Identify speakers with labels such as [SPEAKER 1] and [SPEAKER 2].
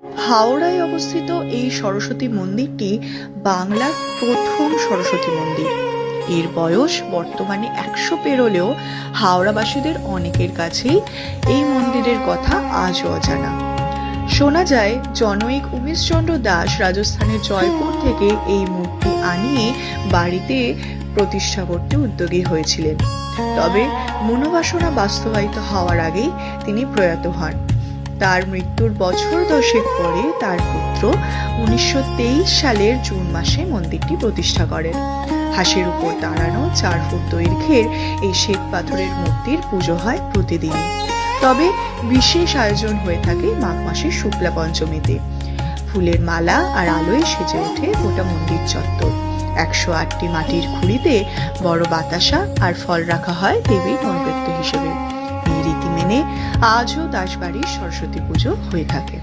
[SPEAKER 1] হাওড়ায় অবস্থিত এই সরস্বতী মন্দিরটি বাংলার প্রথম সরস্বতী মন্দির। এর বয়স বর্তমানে 100 পেরোলেও হাওড়াবাসীদের অনেকের কাছেই এই মন্দিরের কথা আজও অজানা। শোনা যায় জনৈক উমেশচন্দ্র দাস রাজস্থানের জয়পুর থেকে এই মূর্তি আনিয়ে বাড়িতে প্রতিষ্ঠা করতে উদ্যোগী হয়েছিলেন। তবে মনোবাসনা বাস্তবায়িত হওয়ার আগেই তিনি প্রয়াত হন। তার মৃত্যুর বছর 10 পরে তার পুত্র 1923 সালের জুন মাসে মন্দিরটি প্রতিষ্ঠা করেন। হাঁসের উপর দাঁড়ানো 4 ফুট দৈর্ঘ্যের এই শ্বেত পাথরের মূর্তির পুজো হয় প্রতিদিন। তবে বিশেষ আয়োজন হয়ে থাকে মাঘ মাসের শুক্লা পঞ্চমীতে। ফুলের মালা আর আলোয় সেজে ওঠে গোটা মন্দির চত্বর। 108টি মাটির খুঁড়িতে বড় বাতাসা আর ফল রাখা হয় দেবীর নৈবেদ্য হিসেবে। এই রীতি মেনে আজও দাসবাড়ির সরস্বতী পুজো হয়ে থাকে।